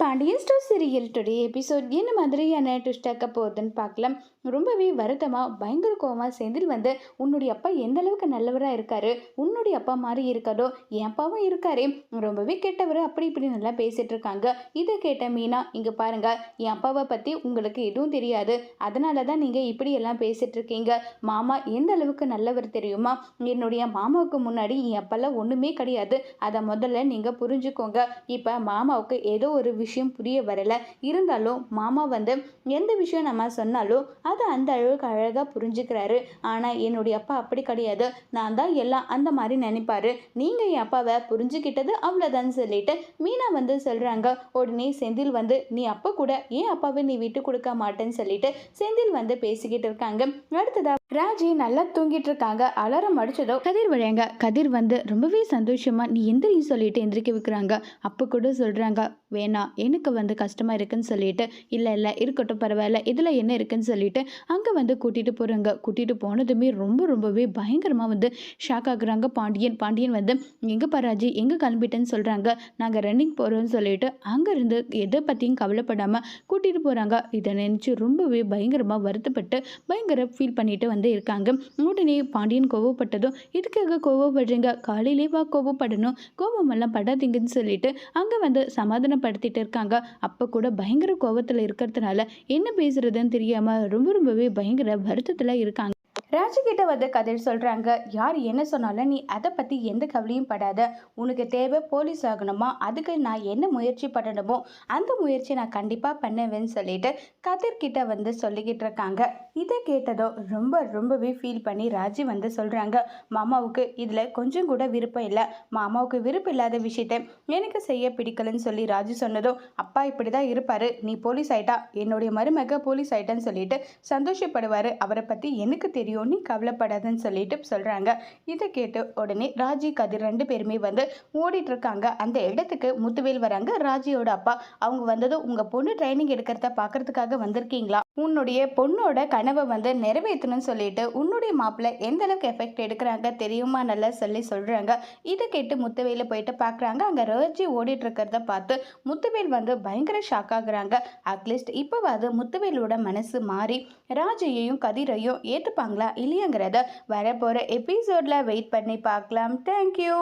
Pandian store serial today episode என்ன மாதிரியான ட்விஸ்டாக்க போகுதுன்னு பார்க்கலாம். ரொம்பவே வருத்தமாக பயங்கர கோவமாக செந்தில் வந்து உன்னுடைய அப்பா எந்த அளவுக்கு நல்லவராக இருக்காரு, உன்னுடைய அப்பா மாதிரி இருக்காரோ என் அப்பாவும் இருக்காரே, ரொம்பவே கெட்டவர் அப்படி இப்படி நல்லா பேசிட்டு இருக்காங்க. இதை கேட்ட மீனா, இங்கே பாருங்க, என் அப்பாவை பற்றி உங்களுக்கு எதுவும் தெரியாது, அதனால தான் நீங்கள் இப்படி எல்லாம் பேசிட்டு இருக்கீங்க. மாமா எந்த அளவுக்கு நல்லவர் தெரியுமா? என்னுடைய மாமாவுக்கு முன்னாடி என் அப்பாலாம் ஒன்றுமே கிடையாது, அதை முதல்ல நீங்கள் புரிஞ்சுக்கோங்க. இப்போ மாமாவுக்கு ஏதோ ஒரு விஷயம் புரிய வரல, இருந்தாலும் மாமா வந்து எந்த விஷயம் நம்ம சொன்னாலும் அதை அந்த அளவுக்கு அழகாக புரிஞ்சுக்கிறாரு. ஆனால் என்னுடைய அப்பா அப்படி கிடையாது, நான் தான் எல்லாம் அந்த மாதிரி நினைப்பாரு, நீங்கள் என் அப்பாவை புரிஞ்சுக்கிட்டது அவ்வளோதான் சொல்லிட்டு மீனா வந்து சொல்கிறாங்க. உடனே செந்தில் வந்து நீ அப்பா கூட ஏன் அப்பாவை நீ விட்டு கொடுக்க மாட்டேன்னு சொல்லிட்டு செந்தில் வந்து பேசிக்கிட்டு இருக்காங்க. அடுத்ததா ராஜி நல்லா தூங்கிட்டு இருக்காங்க. அலாரம் அடிச்சதோ கதிர் வழியாங்க. கதிர் வந்து ரொம்பவே சந்தோஷமா நீ எந்திரின்னு சொல்லிட்டு எந்திரிக்க வைக்கிறாங்க. அப்போ கூட சொல்கிறாங்க, வேணாம் எனக்கு வந்து கஷ்டமாக இருக்குன்னு சொல்லிட்டு, இல்லை இல்லை இருக்கட்டும் பரவாயில்ல, இதில் என்ன இருக்குன்னு சொல்லிட்டு அங்கே வந்து கூட்டிகிட்டு போகிறாங்க. கூட்டிகிட்டு போனதுமே ரொம்பவே பயங்கரமாக வந்து ஷாக் ஆகுறாங்க. பாண்டியன் வந்து எங்கே பராஜி எங்கே கிளம்பிட்டேன்னு சொல்கிறாங்க. நாங்கள் ரன்னிங் போகிறோன்னு சொல்லிட்டு அங்கேருந்து எதை பற்றியும் கவலைப்படாமல் கூட்டிகிட்டு போகிறாங்க. இதை நினச்சி ரொம்பவே பயங்கரமாக வருத்தப்பட்டு பயங்கர ஃபீல் பண்ணிட்டு வந்து இருக்காங்க. உடனே பாண்டியன் கோவப்பட்டதும், இதுக்காக கோவப்படுறீங்க, காலையிலே வா கோவப்படணும், கோவமெல்லாம் படாதீங்கன்னு சொல்லிட்டு அங்கே வந்து சமாதானப்படுத்திட்டு இருக்காங்க. அப்போ கூட பயங்கர கோவத்தில் இருக்கிறதுனால என்ன பேசுறதுன்னு தெரியாமல் ரொம்பவே பயங்கர வருத்தத்தில் இருக்காங்க. ராஜிக்கிட்ட வந்து கதிர் சொல்கிறாங்க, யார் என்ன சொன்னாலும் நீ அதை பற்றி எந்த கவலையும் படாத, உனக்கு தேவை போலீஸ் ஆகணுமா, அதுக்கு நான் என்ன முயற்சி பண்ணணுமோ அந்த முயற்சி நான் கண்டிப்பாக பண்ணுவேன்னு சொல்லிட்டு கதிர்கிட்ட வந்து சொல்லிக்கிட்டு இருக்காங்க. இதை கேட்டதோ ரொம்பவே ஃபீல் பண்ணி ராஜி வந்து சொல்கிறாங்க, மாமாவுக்கு இதில் கொஞ்சம் கூட விருப்பம் இல்லை, மாமாவுக்கு விருப்பம் இல்லாத விஷயத்தை எனக்கு செய்ய பிடிக்கலன்னு சொல்லி ராஜி சொன்னதும், அப்பா இப்படி தான் இருப்பார், நீ போலீஸ் ஆயிட்டா என்னுடைய மருமக போலீஸ் ஆயிட்டான்னு சொல்லிட்டு சந்தோஷப்படுவார், அவரை பற்றி எனக்கு தெரியும், நீ கவலைப்படாதுன்னு சொல்லிட்டு சொல்கிறாங்க. இதை கேட்டு உடனே ராஜி கதிர் ரெண்டு பேருமே வந்து ஓடிட்டு இருக்காங்க. அந்த இடத்துக்கு முத்துவேல் வராங்க, ராஜியோட அப்பா. அவங்க வந்ததும், உங்கள் பொண்ணு ட்ரைனிங் எடுக்கிறத பார்க்கறதுக்காக வந்திருக்கீங்களா, உன்னுடைய பொண்ணோட கனவை வந்து நிறைவேற்றணும்னு சொல்லிட்டு உன்னுடைய மாப்பிள்ளை எந்த அளவுக்கு எஃபெக்ட் எடுக்கிறாங்க தெரியுமா நல்லா சொல்கிறாங்க. இதை கேட்டு முத்துவேலை போயிட்டு பார்க்குறாங்க. அங்கே ராஜி ஓடிட்டு இருக்கிறத பார்த்து முத்துவேல் வந்து பயங்கர ஷாக் ஆகுறாங்க. அட்லீஸ்ட் இப்போவாது முத்துவேலோட மனசு மாறி ராஜையையும் கதிரையும் ஏற்றுப்பாங்களா இல்லையாங்கிறத வரப்போகிற எபிசோடில் வெயிட் பண்ணி பார்க்கலாம். தேங்க்யூ.